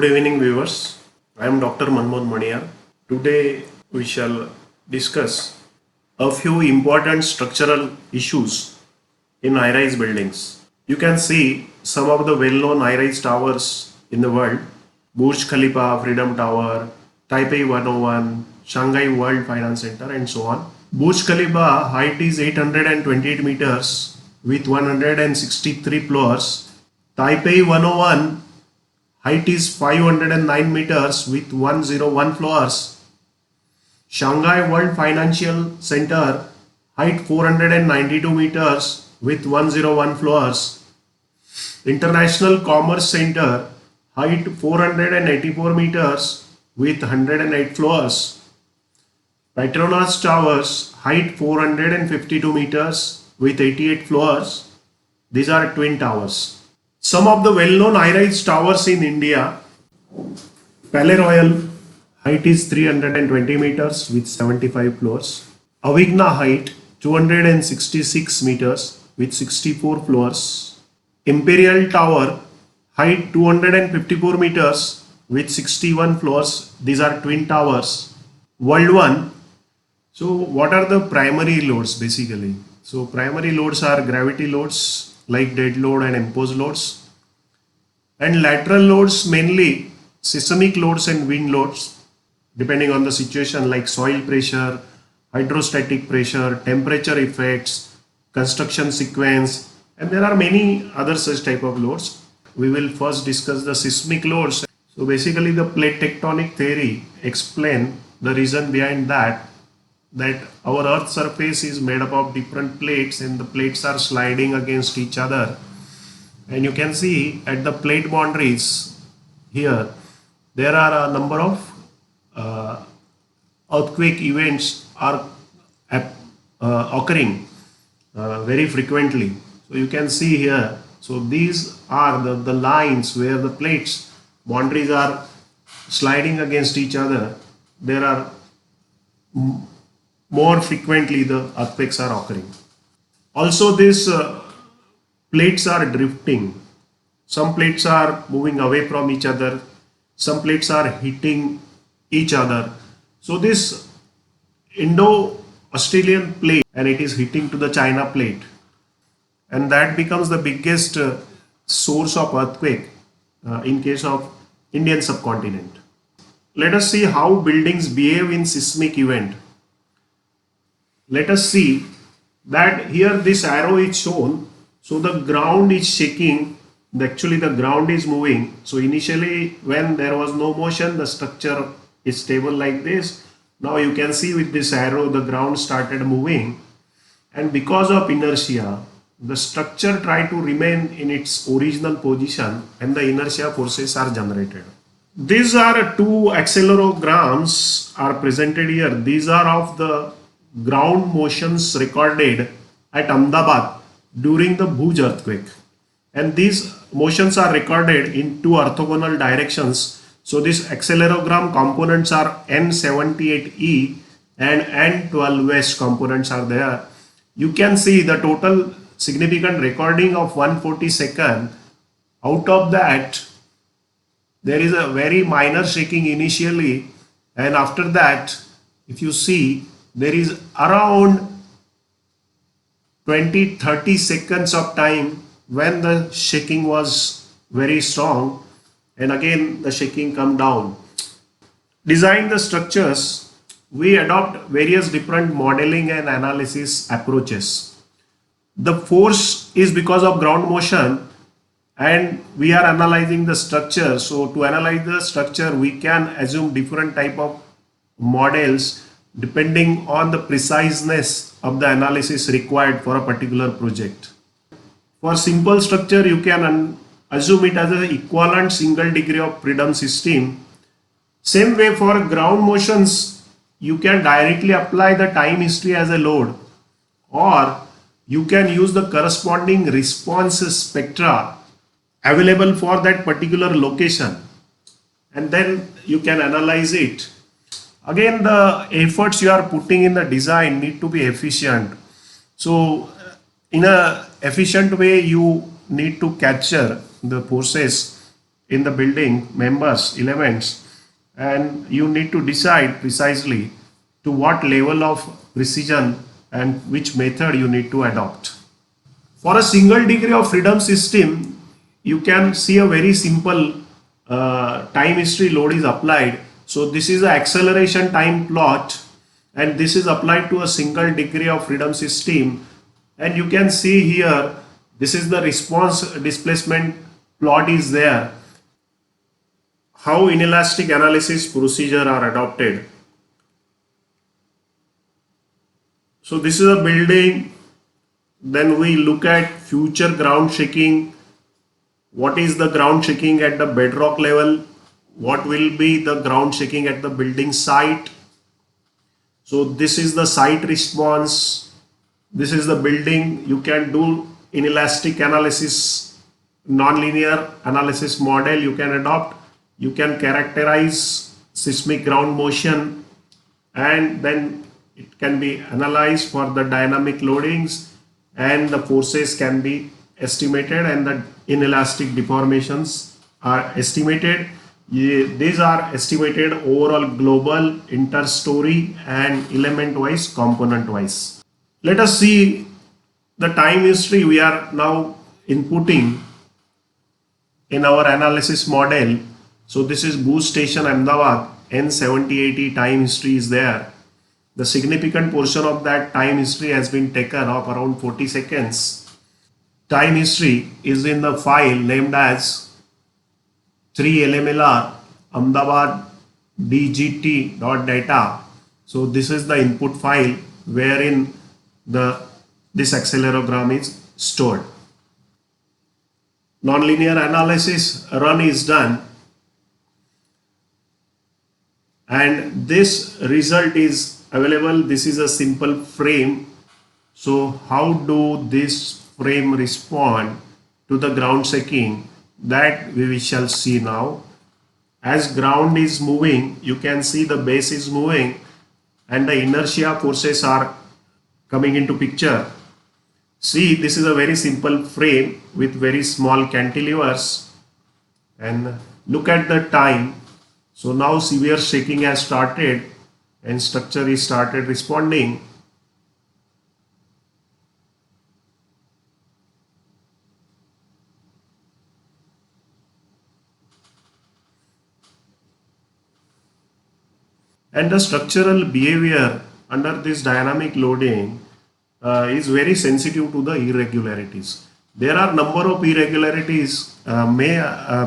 Good evening, viewers. I am Dr. Manmohan Mania. Today we shall discuss a few important structural issues in high-rise buildings. You can see some of the well-known high-rise towers in the world: Burj Khalifa, Freedom Tower, Taipei 101, Shanghai World Finance Center, and so on. Burj Khalifa height is 828 meters with 163 floors. Taipei 101 height is 509 meters with 101 floors. Shanghai World Financial Center height 492 meters with 101 floors. International Commerce Center height 484 meters with 108 floors. Petronas Towers height 452 meters with 88 floors. These are twin towers. Some of the well-known high-rise towers in India: Palais Royal height is 320 meters with 75 floors. Avigna height 266 meters with 64 floors. Imperial Tower height 254 meters with 61 floors. These are twin towers. World One. So what are the primary loads basically? So primary loads are gravity loads like dead load and imposed loads, and lateral loads mainly seismic loads and wind loads depending on the situation, like soil pressure, hydrostatic pressure, temperature effects, construction sequence, and there are many other such type of loads. We will first discuss the seismic loads. So basically the plate tectonic theory explain the reason behind that our earth surface is made up of different plates and the plates are sliding against each other, and you can see at the plate boundaries here there are a number of earthquake events are occurring very frequently. So you can see here, so these are the lines where the plates boundaries are sliding against each other. There are more frequently the earthquakes are occurring. Also these plates are drifting. Some plates are moving away from each other. Some plates are hitting each other. So this Indo-Australian plate, and it is hitting to the China plate, and that becomes the biggest source of earthquake in case of Indian subcontinent. Let us see how buildings behave in seismic event. Let us see that here this arrow is shown. So the ground is shaking. Actually the ground is moving. So initially when there was no motion, the structure is stable like this. Now you can see with this arrow the ground started moving, and because of inertia the structure tried to remain in its original position and the inertia forces are generated. These are two accelerometers are presented here. These are of the ground motions recorded at Ahmedabad during the Bhuj earthquake, and these motions are recorded in two orthogonal directions. So these accelerogram components are N78E and N12S components are there. You can see the total significant recording of 140 seconds. Out of that there is a very minor shaking initially, and after that if you see there is around 20-30 seconds of time when the shaking was very strong, and again the shaking come down. Design the structures, we adopt various different modeling and analysis approaches. The force is because of ground motion, and we are analyzing the structure. So to analyze the structure we can assume different type of models depending on the preciseness of the analysis required for a particular project. For simple structure you can assume it as an equivalent single degree of freedom system. Same way for ground motions you can directly apply the time history as a load, or you can use the corresponding response spectra available for that particular location, and then you can analyze it. Again the efforts you are putting in the design need to be efficient. So in a efficient way you need to capture the forces in the building members, elements, and you need to decide precisely to what level of precision and which method you need to adopt. For a single degree of freedom system, you can see a very simple time history load is applied. So this is the acceleration time plot, and this is applied to a single degree of freedom system. And you can see here, this is the response displacement plot is there. How inelastic analysis procedure are adopted. So this is a building. Then we look at future ground shaking. What is the ground shaking at the bedrock level? What will be the ground shaking at the building site? So this is the site response. This is the building. You can do inelastic analysis, nonlinear analysis model you can adopt. You can characterize seismic ground motion, and then it can be analyzed for the dynamic loadings, and the forces can be estimated, and the inelastic deformations are estimated. These are estimated overall, global, inter-story, and element wise, component wise. Let us see the time history we are now inputting in our analysis model. So this is Bhuj Station, Ahmedabad. N7080 time history is there. The significant portion of that time history has been taken of around 40 seconds. Time history is in the file named as 3LMLR Ahmedabad dgt.data. So this is the input file wherein this accelerogram is stored. Nonlinear analysis run is done, and this result is available. This is a simple frame. So how do this frame respond to the ground shaking? That we shall see now. As ground is moving, you can see the base is moving, and the inertia forces are coming into picture. See, this is a very simple frame with very small cantilevers, and look at the time. So now severe shaking has started and structure is started responding. And the structural behavior under this dynamic loading is very sensitive to the irregularities. There are number of irregularities may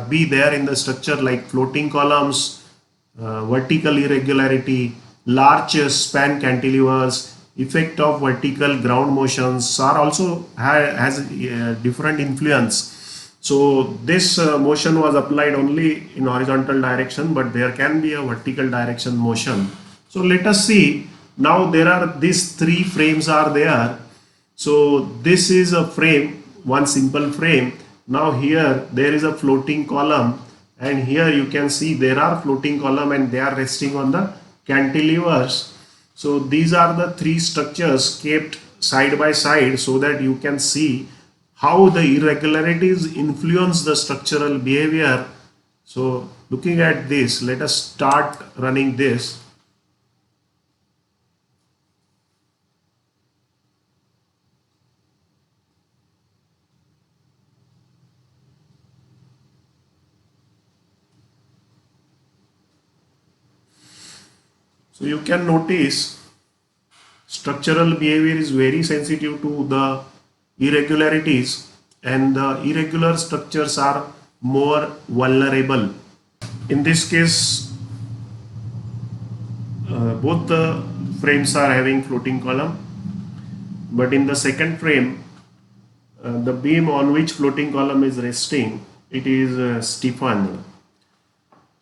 be there in the structure, like floating columns, vertical irregularity, large span cantilevers, effect of vertical ground motions are also has different influence. So this motion was applied only in horizontal direction, but there can be a vertical direction motion. So let us see. Now there are these three frames are there. So this is a frame, one simple frame. Now here there is a floating column, and here you can see there are floating column and they are resting on the cantilevers. So these are the three structures kept side by side so that you can see how the irregularities influence the structural behavior. So looking at this, let us start running this. So you can notice structural behavior is very sensitive to the irregularities, and the irregular structures are more vulnerable. In this case, both the frames are having floating column, but in the second frame, the beam on which floating column is resting, it is stiffened.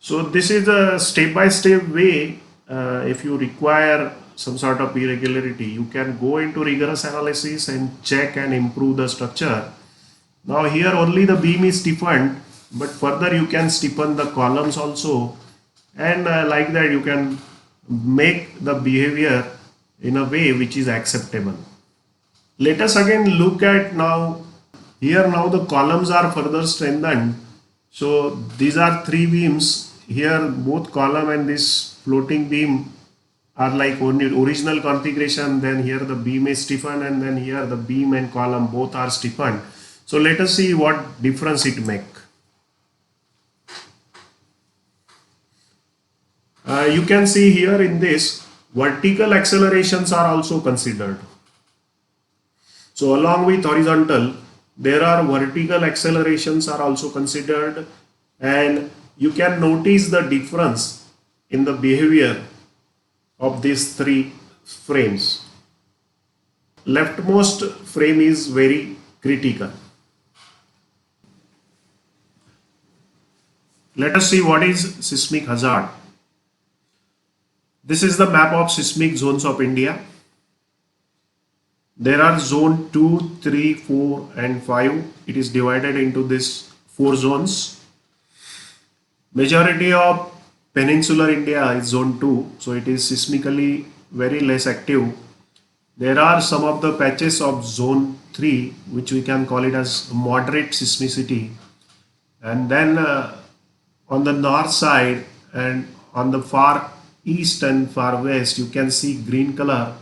So this is a step-by-step way. If you require some sort of irregularity, you can go into rigorous analysis and check and improve the structure. Now here only the beam is stiffened, but further you can stiffen the columns also, and like that you can make the behavior in a way which is acceptable. Let us again look at now. Here now the columns are further strengthened. So these are three beams here, both column and this floating beam are like only original configuration. Then here the beam is stiffened, and then here the beam and column both are stiffened. So let us see what difference it make. You can see here in this, vertical accelerations are also considered. So along with horizontal, there are vertical accelerations are also considered, and you can notice the difference in the behavior of these three frames. Leftmost frame is very critical. Let us see what is seismic hazard. This is the map of seismic zones of India. There are zone 2, 3, 4 and 5. It is divided into these 4 zones. Majority of peninsular India is zone 2, so it is seismically very less active. There are some of the patches of zone 3, which we can call it as moderate seismicity. And then on the north side and on the far east and far west, you can see green color,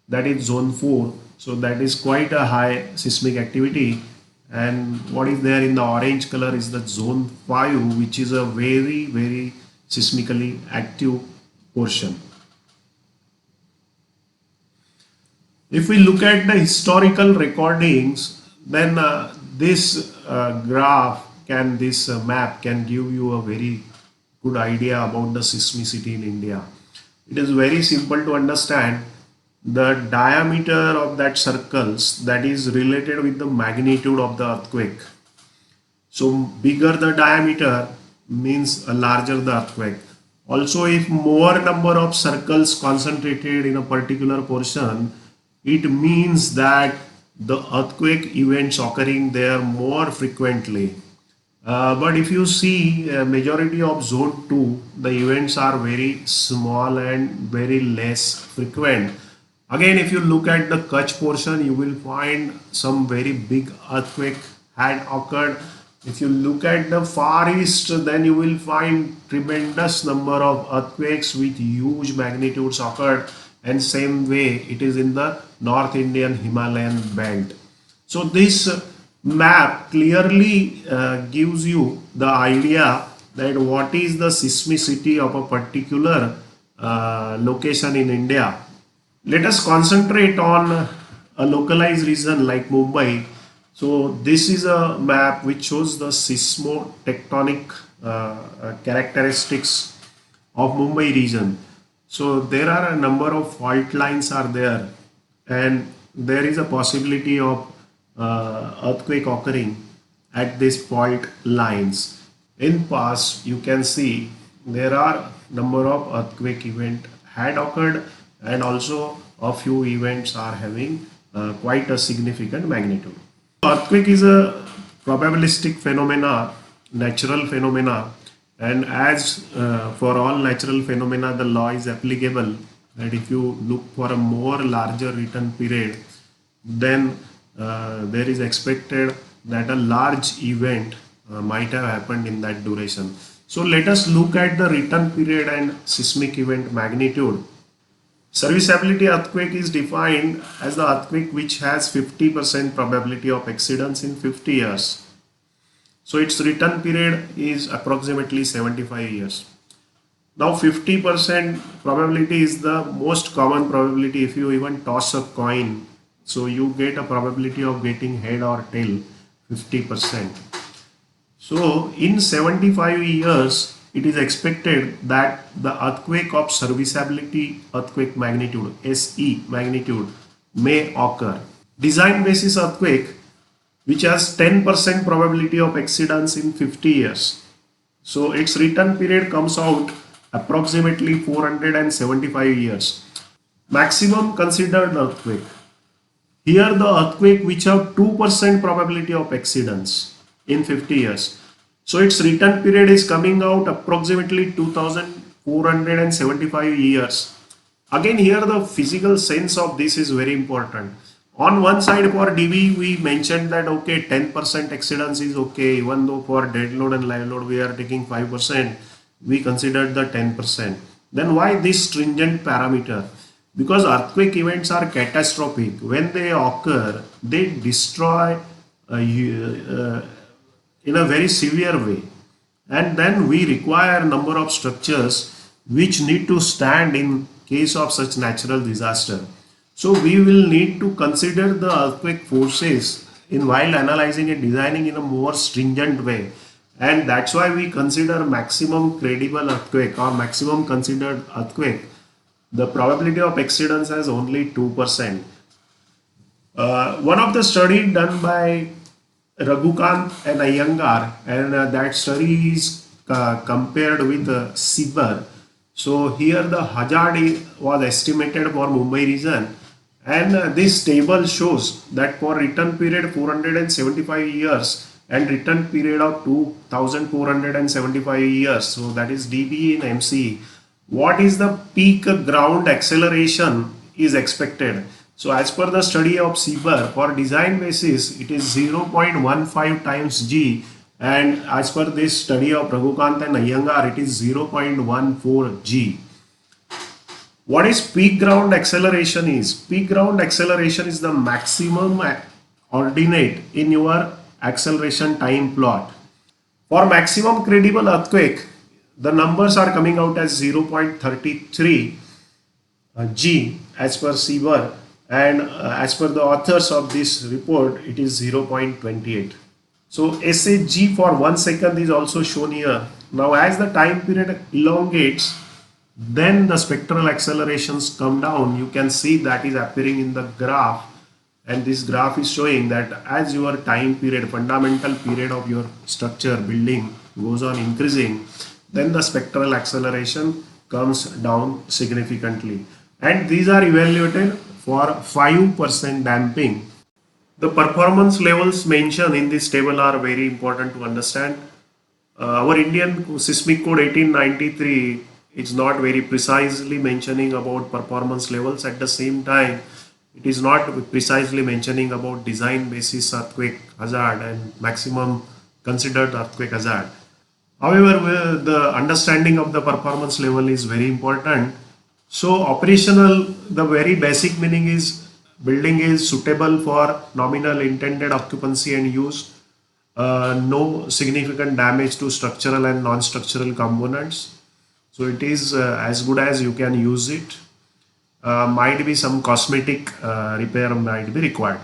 that is zone 4. So that is quite a high seismic activity. And what is there in the orange color is the zone 5, which is a very seismically active portion. If we look at the historical recordings, then this map can give you a very good idea about the seismicity in India. It is very simple to understand. The diameter of that circles, that is related with the magnitude of the earthquake. So bigger the diameter means a larger the earthquake. Also, if more number of circles concentrated in a particular portion, it means that the earthquake events occurring there more frequently. But if you see majority of zone 2, the events are very small and very less frequent. Again, if you look at the Kutch portion, you will find some very big earthquake had occurred. If you look at the far east, then you will find tremendous number of earthquakes with huge magnitudes occurred, and same way it is in the North Indian Himalayan belt. So this map clearly gives you the idea that what is the seismicity of a particular location in India. Let us concentrate on a localized region like Mumbai. So this is a map which shows the seismotectonic characteristics of Mumbai region. So there are a number of fault lines are there, and there is a possibility of earthquake occurring at these fault lines. In past, you can see there are number of earthquake event had occurred, and also a few events are having quite a significant magnitude. Earthquake is a probabilistic phenomena, natural phenomena, and as for all natural phenomena, the law is applicable that if you look for a more larger return period, then there is expected that a large event might have happened in that duration. So let us look at the return period and seismic event magnitude. Serviceability earthquake is defined as the earthquake which has 50% probability of exceedance in 50 years. So its return period is approximately 75 years. Now 50% probability is the most common probability. If you even toss a coin, so you get a probability of getting head or tail, 50%. So in 75 years, it is expected that the earthquake of serviceability earthquake magnitude, SE magnitude, may occur. Design basis earthquake, which has 10% probability of exceedance in 50 years. So its return period comes out approximately 475 years. Maximum considered earthquake. Here the earthquake which have 2% probability of exceedance in 50 years. So its return period is coming out approximately 2475 years. Again, here the physical sense of this is very important. On one side for DB, we mentioned that okay, 10% exceedance is okay, even though for dead load and live load we are taking 5%, we considered the 10%. Then why this stringent parameter? Because earthquake events are catastrophic. When they occur, they destroy in a very severe way, and then we require number of structures which need to stand in case of such natural disaster. So we will need to consider the earthquake forces in while analyzing and designing in a more stringent way, and that's why we consider maximum credible earthquake or maximum considered earthquake. The probability of exceedance has only 2%. One of the study done by Raghukant and Iyengar, and that study is compared with Sieber. So here the hazard was estimated for Mumbai region, and this table shows that for return period 475 years and return period of 2475 years, so that is dB in MC, what is the peak ground acceleration is expected. So as per the study of Sieber, for design basis it is 0.15 times G, and as per this study of Raghukant and Iyengar it is 0.14 G. What is peak ground acceleration is? Peak ground acceleration is the maximum ordinate in your acceleration time plot. For maximum credible earthquake, the numbers are coming out as 0.33 G as per Sieber, and as per the authors of this report it is 0.28. So SHG for 1 second is also shown here. Now as the time period elongates, then the spectral accelerations come down. You can see that is appearing in the graph, and this graph is showing that as your time period, fundamental period of your structure building goes on increasing, then the spectral acceleration comes down significantly, and these are evaluated for 5% damping. The performance levels mentioned in this table are very important to understand. Our Indian Seismic Code 1893 is not very precisely mentioning about performance levels. At the same time, it is not precisely mentioning about design basis earthquake hazard and maximum considered earthquake hazard. However, the understanding of the performance level is very important. So operational, the very basic meaning is building is suitable for nominal intended occupancy and use. No significant damage to structural and non-structural components. So it is as good as you can use it. Might be some cosmetic repair might be required.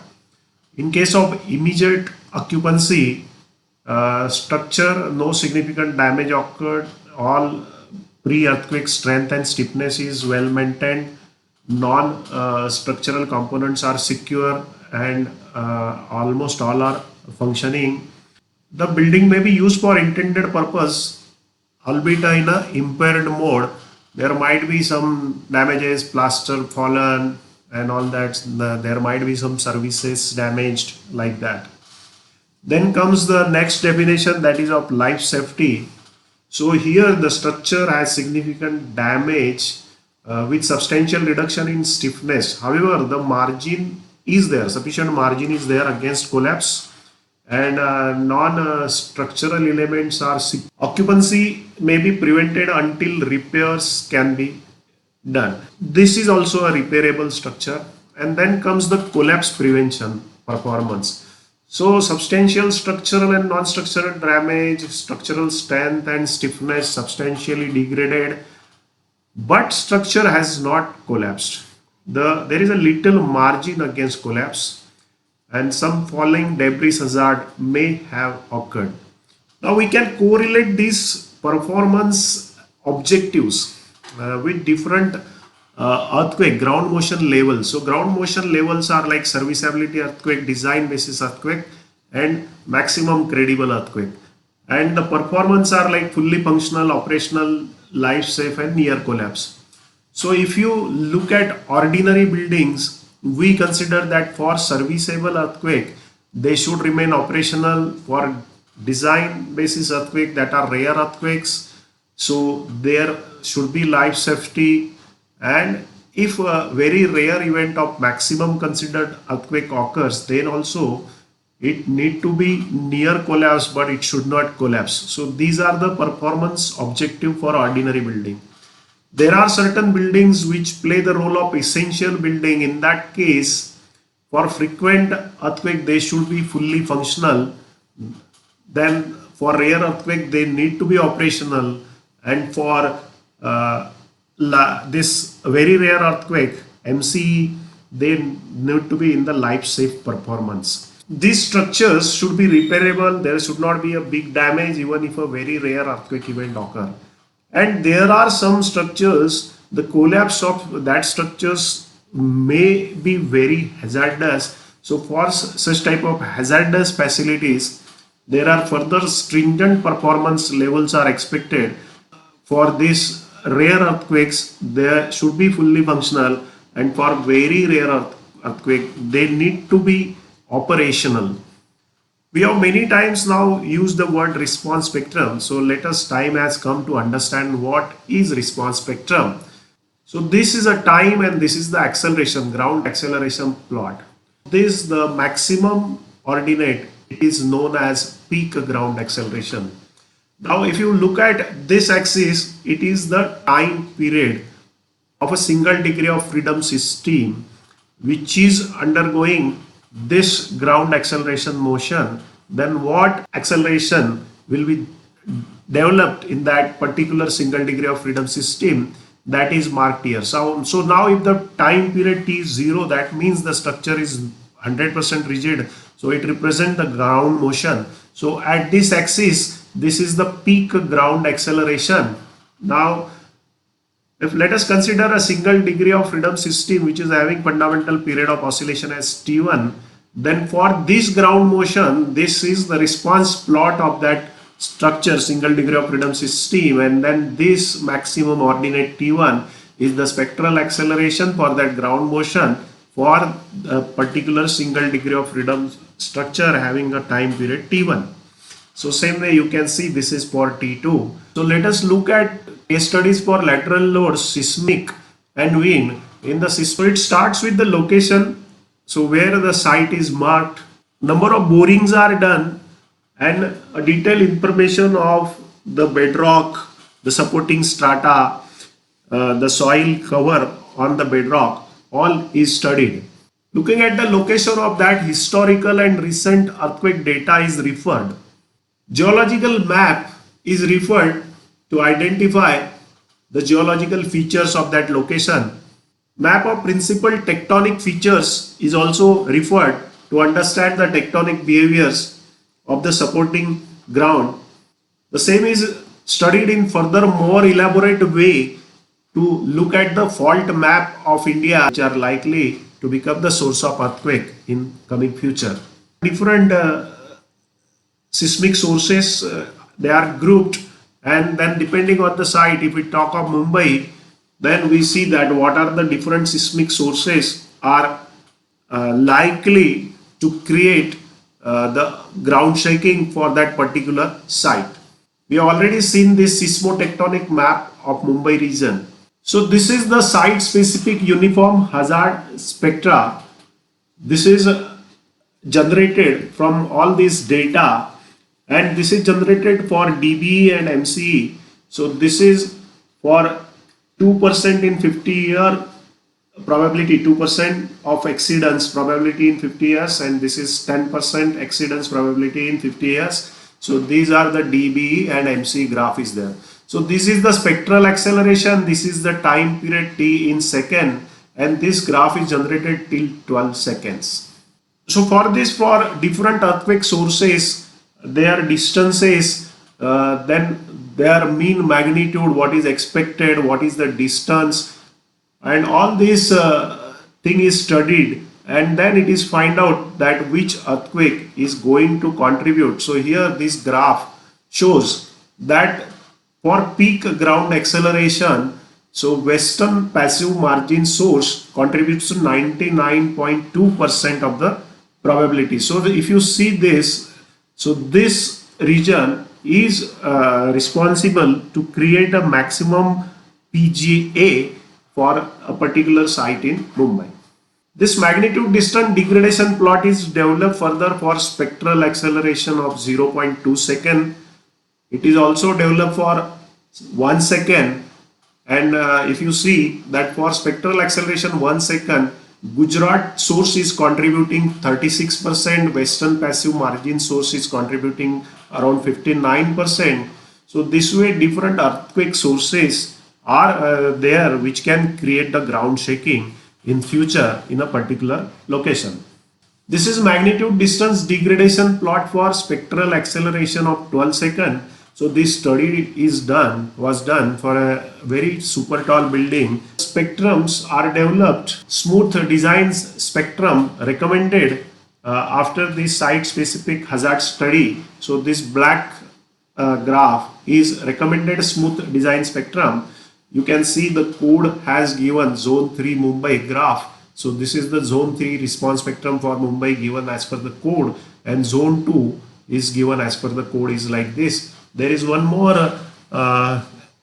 In case of immediate occupancy, structure, no significant damage occurred. All pre-earthquake strength and stiffness is well maintained. Non-structural components are secure, and almost all are functioning. The building may be used for intended purpose, albeit in a impaired mode. There might be some damages, plaster fallen and all that. There might be some services damaged like that. Then comes the next definition, that is of life safety. So here the structure has significant damage with substantial reduction in stiffness. However, the margin is there, sufficient margin is there against collapse, and non-structural elements are occupancy may be prevented until repairs can be done. This is also a repairable structure. And then comes the collapse prevention performance. So substantial structural and non-structural damage, structural strength and stiffness substantially degraded, but structure has not collapsed. There is a little margin against collapse, and some falling debris hazard may have occurred. Now we can correlate these performance objectives with different earthquake ground motion levels. So ground motion levels are like serviceability earthquake, design basis earthquake, and maximum credible earthquake. And the performance are like fully functional, operational, life safe, and near collapse. So if you look at ordinary buildings, we consider that for serviceable earthquake, they should remain operational. For design basis earthquake, that are rare earthquakes, so there should be life safety, and if a very rare event of maximum considered earthquake occurs, then also it need to be near collapse, but it should not collapse. So these are the performance objective for ordinary building. There are certain buildings which play the role of essential building. In that case, for frequent earthquake, they should be fully functional. Then for rare earthquake, they need to be operational. And for this very rare earthquake, MCE, they need to be in the life safe performance. These structures should be repairable. There should not be a big damage even if a very rare earthquake event occur. And there are some structures, the collapse of that structures may be very hazardous. So for such type of hazardous facilities, there are further stringent performance levels are expected. For these rare earthquakes, they should be fully functional, and for very rare earthquake, they need to be operational. We have many times now used the word response spectrum. So let us, time has come to understand what is response spectrum. So this is a time and this is the acceleration, ground acceleration plot. This the maximum ordinate is known as peak ground acceleration. Now if you look at this axis, it is the time period of a single degree of freedom system which is undergoing this ground acceleration motion. Then what acceleration will be developed in that particular single degree of freedom system, that is marked here. So now if the time period t is 0, that means the structure is 100% rigid. So it represents the ground motion. So at this axis, this is the peak ground acceleration. Now if let us consider a single degree of freedom system which is having fundamental period of oscillation as t1, then for this ground motion, this is the response plot of that structure, single degree of freedom system, and then this maximum ordinate t1 is the spectral acceleration for that ground motion for a particular single degree of freedom structure having a time period t1. So same way you can see this is for t2. So let us look at case studies for lateral loads, seismic and wind. In the seismic, it starts with the location, so where the site is marked, number of borings are done, and a detailed information of the bedrock, the supporting strata, the soil cover on the bedrock, all is studied. Looking at the location of that, historical and recent earthquake data is referred. Geological map is referred to identify the geological features of that location. Map of principal tectonic features is also referred to understand the tectonic behaviors of the supporting ground. The same is studied in further more elaborate way to look at the fault map of India, which are likely to become the source of earthquake in coming future. Different seismic sources, they are grouped, and then depending on the site, if we talk of Mumbai, then we see that what are the different seismic sources are likely to create the ground shaking for that particular site. We have already seen this seismotectonic map of Mumbai region. So this is the site specific uniform hazard spectra. This is generated from all this data, and this is generated for DBE and MCE. So this is for 2% in 50 year probability, 2% of exceedance probability in 50 years, and this is 10% exceedance probability in 50 years. So these are the DBE and MCE graph is there. So this is the spectral acceleration, this is the time period t in second, and this graph is generated till 12 seconds. So for this, for different earthquake sources, their distances, then their mean magnitude, what is expected, what is the distance, and all this thing is studied, and then it is find out that which earthquake is going to contribute. So here this graph shows that for peak ground acceleration, so western passive margin source contributes to 99.2% of the probability. So if you see this, so this region is responsible to create a maximum PGA for a particular site in Mumbai. This magnitude distant degradation plot is developed further for spectral acceleration of 0.2 second. It is also developed for 1 second, and if you see that for spectral acceleration 1 second, Gujarat source is contributing 36%, Western passive margin source is contributing around 59%. So this way different earthquake sources are there which can create the ground shaking in future in a particular location. This is magnitude distance degradation plot for spectral acceleration of 12 seconds. So this study was done for a very super tall building. Spectrums are developed, smooth designs spectrum recommended after the site specific hazard study. So this black graph is recommended smooth design spectrum. You can see the code has given zone 3 Mumbai graph. So this is the zone 3 response spectrum for Mumbai given as per the code, and zone 2 is given as per the code is like this. There is one more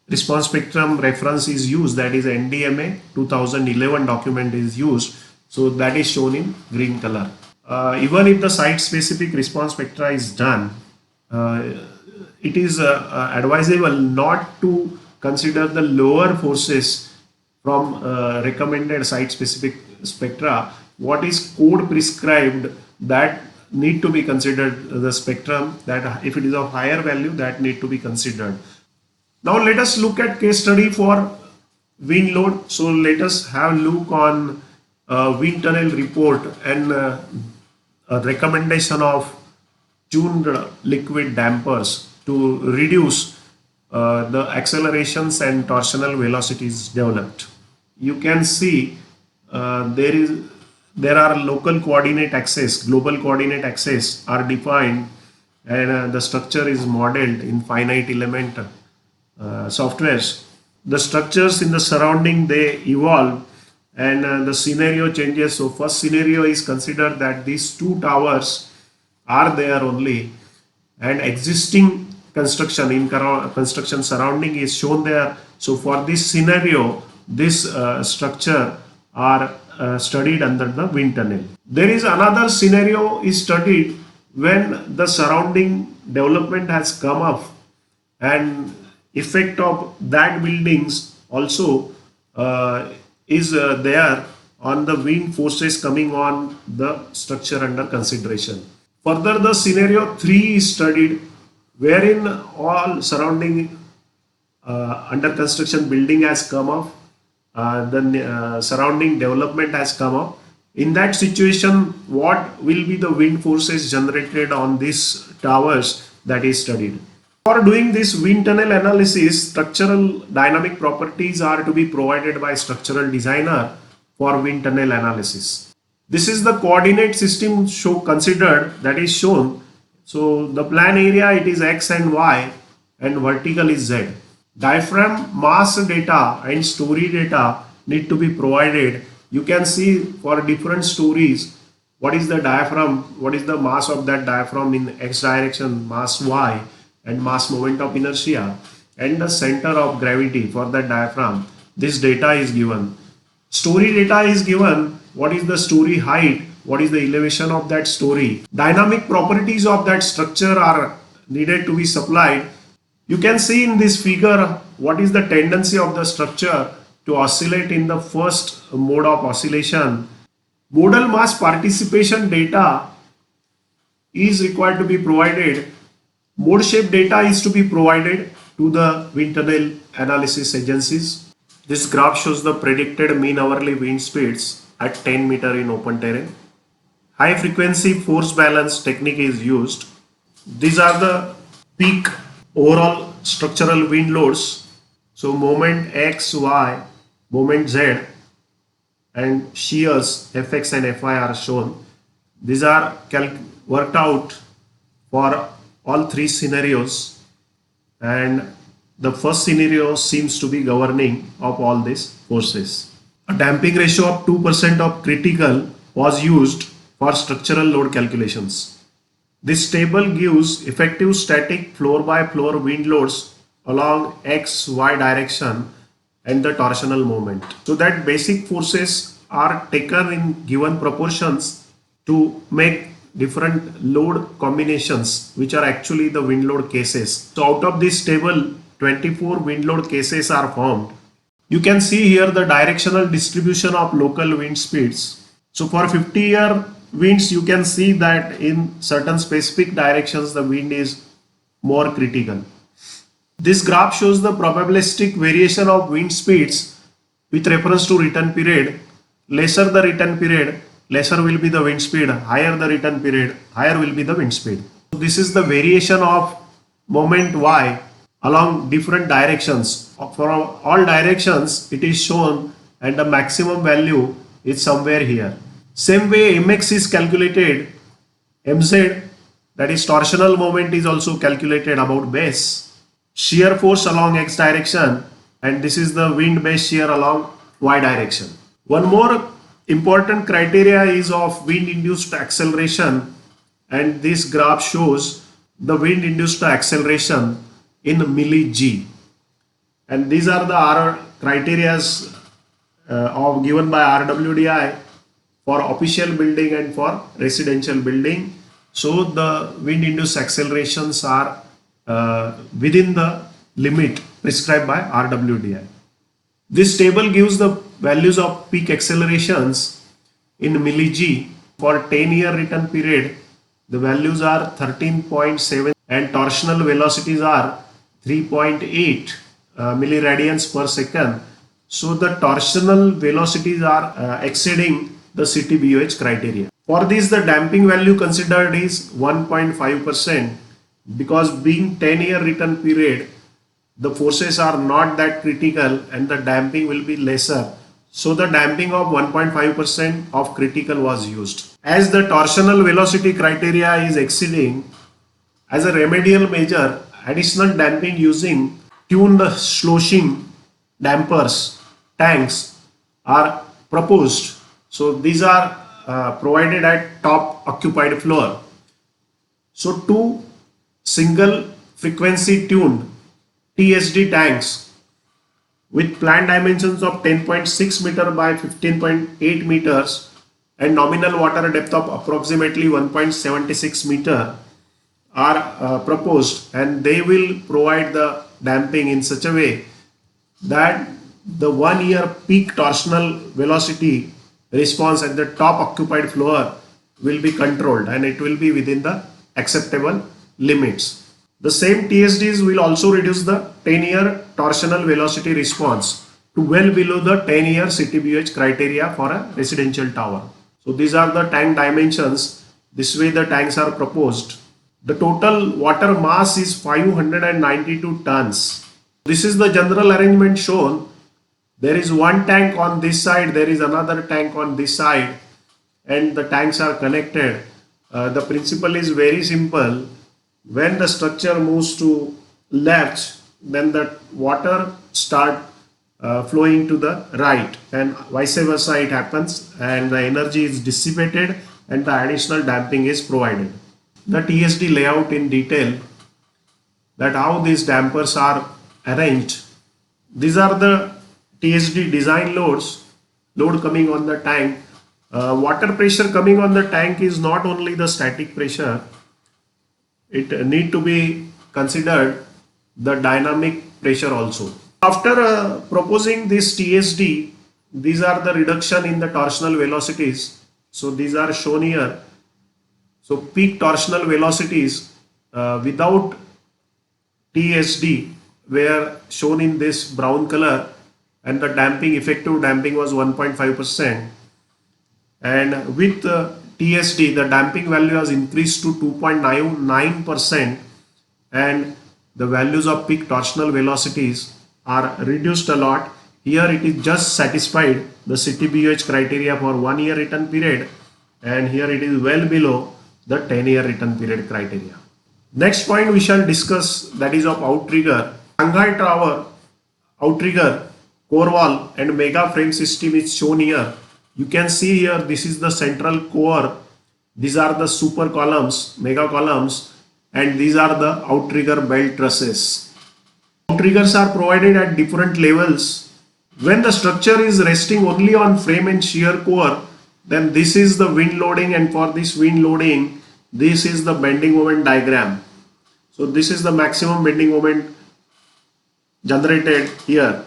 response spectrum reference is used, that is NDMA 2011 document is used. So that is shown in green color. Even if the site specific response spectra is done, it is advisable not to consider the lower forces from recommended site specific spectra. What is code prescribed, that need to be considered the spectrum, that if it is of higher value, that need to be considered. Now let us look at case study for wind load. So let us have a look on wind tunnel report and a recommendation of tuned liquid dampers to reduce the accelerations and torsional velocities developed. You can see there are local coordinate axes, global coordinate axes are defined, and the structure is modeled in finite element softwares. The structures in the surrounding, they evolve, and the scenario changes. So first scenario is considered that these two towers are there only, and existing construction in construction surrounding is shown there. So for this scenario, this structure are studied under the wind tunnel. There is another scenario is studied when the surrounding development has come up, and effect of that buildings also is there on the wind forces coming on the structure under consideration. Further, the scenario 3 is studied, wherein all surrounding under construction building has come up, the surrounding development has come up. In that situation, what will be the wind forces generated on these towers, that is studied. For doing this wind tunnel analysis, structural dynamic properties are to be provided by structural designer for wind tunnel analysis. This is the coordinate system considered, that is shown. So the plan area, it is X and Y, and vertical is Z. Diaphragm mass data and story data need to be provided. You can see for different stories, what is the diaphragm, what is the mass of that diaphragm in X direction, mass Y, and mass moment of inertia, and the center of gravity for that diaphragm. This data is given. Story data is given, what is the story height, what is the elevation of that story. Dynamic properties of that structure are needed to be supplied. You can see in this figure what is the tendency of the structure to oscillate in the first mode of oscillation. Modal mass participation data is required to be provided. Mode shape data is to be provided to the wind tunnel analysis agencies. This graph shows the predicted mean hourly wind speeds at 10 meter in open terrain. High frequency force balance technique is used. These are the peak overall structural wind loads. So moment X, Y, moment Z, and shears Fx and Fy are shown. These are worked out for all three scenarios, and the first scenario seems to be governing of all these forces. A damping ratio of 2% of critical was used for structural load calculations. This table gives effective static floor by floor wind loads along X, Y direction and the torsional moment. So that basic forces are taken in given proportions to make different load combinations, which are actually the wind load cases. So out of this table, 24 wind load cases are formed. You can see here the directional distribution of local wind speeds. So for 50-year winds, you can see that in certain specific directions, the wind is more critical. This graph shows the probabilistic variation of wind speeds with reference to return period. Lesser the return period, lesser will be the wind speed. Higher the return period, higher will be the wind speed. So this is the variation of moment y along different directions. For all directions, it is shown and the maximum value is somewhere here. Same way mx is calculated, mz, that is torsional moment, is also calculated about base. Shear force along x direction, and this is the wind base shear along y direction. One more important criteria is of wind induced acceleration, and this graph shows the wind induced acceleration in milli g, and these are the criteria of given by RWDI for official building and for residential building. So the wind induced accelerations are within the limit prescribed by RWDI. This table gives the values of peak accelerations in milli g. For 10-year return period, the values are 13.7 and torsional velocities are 3.8 milliradians per second. So the torsional velocities are exceeding the CTBUH criteria. For this, the damping value considered is 1.5%, because being 10-year return period, the forces are not that critical and the damping will be lesser. So the damping of 1.5% of critical was used. As the torsional velocity criteria is exceeding, as a remedial measure, additional damping using tuned sloshing dampers tanks are proposed. So these are provided at top occupied floor. So two single frequency tuned TSD tanks with planned dimensions of 10.6 meter by 15.8 meters and nominal water depth of approximately 1.76 meter are proposed, and they will provide the damping in such a way that the 1 year peak torsional velocity response at the top occupied floor will be controlled and it will be within the acceptable limits. The same TSDs will also reduce the 10-year torsional velocity response to well below the 10-year CTBUH criteria for a residential tower. So these are the tank dimensions. This way the tanks are proposed. The total water mass is 592 tons. This is the general arrangement shown. There is one tank on this side, there is another tank on this side, and the tanks are connected. The principle is very simple. When the structure moves to left, then the water start flowing to the right, and vice versa it happens, and the energy is dissipated and the additional damping is provided. The TSD layout in detail, that how these dampers are arranged. These are the TSD design loads, load coming on the tank. Water pressure coming on the tank is not only the static pressure, it need to be considered the dynamic pressure also. After proposing this TSD, these are the reduction in the torsional velocities. So these are shown here. So peak torsional velocities without TSD were shown in this brown color, and the damping, effective damping was 1.5%, and with TSD the damping value has increased to 2.99%, and the values of peak torsional velocities are reduced a lot. Here it is just satisfied the CTBUH criteria for 1 year return period, and here it is well below the 10-year return period criteria. Next point we shall discuss, that is of outrigger. Shanghai Tower outrigger, core wall and mega frame system is shown here. You can see here, this is the central core, these are the super columns, mega columns, and these are the outrigger belt trusses. Outriggers are provided at different levels When the structure is resting only on frame and shear core, then this is the wind loading, and for this wind loading, this is the bending moment diagram. So this is the maximum bending moment generated here.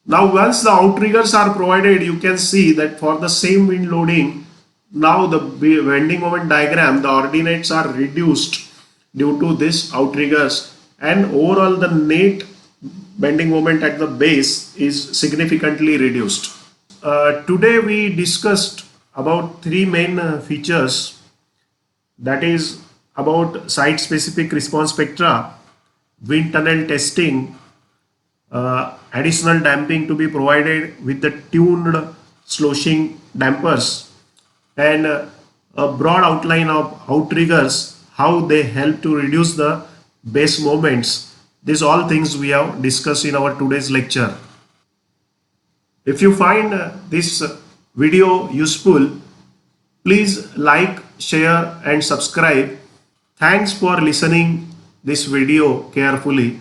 Now once the outriggers are provided, you can see that for the same wind loading, now the bending moment diagram, the ordinates are reduced due to this outriggers, and overall the net bending moment at the base is significantly reduced. Today we discussed about three main features, that is about site specific response spectra, wind tunnel testing, additional damping to be provided with the tuned sloshing dampers, and a broad outline of outriggers, how they help to reduce the base moments. These all things we have discussed in our today's lecture. If you find this video useful, please like, share and subscribe. Thanks for listening this video carefully.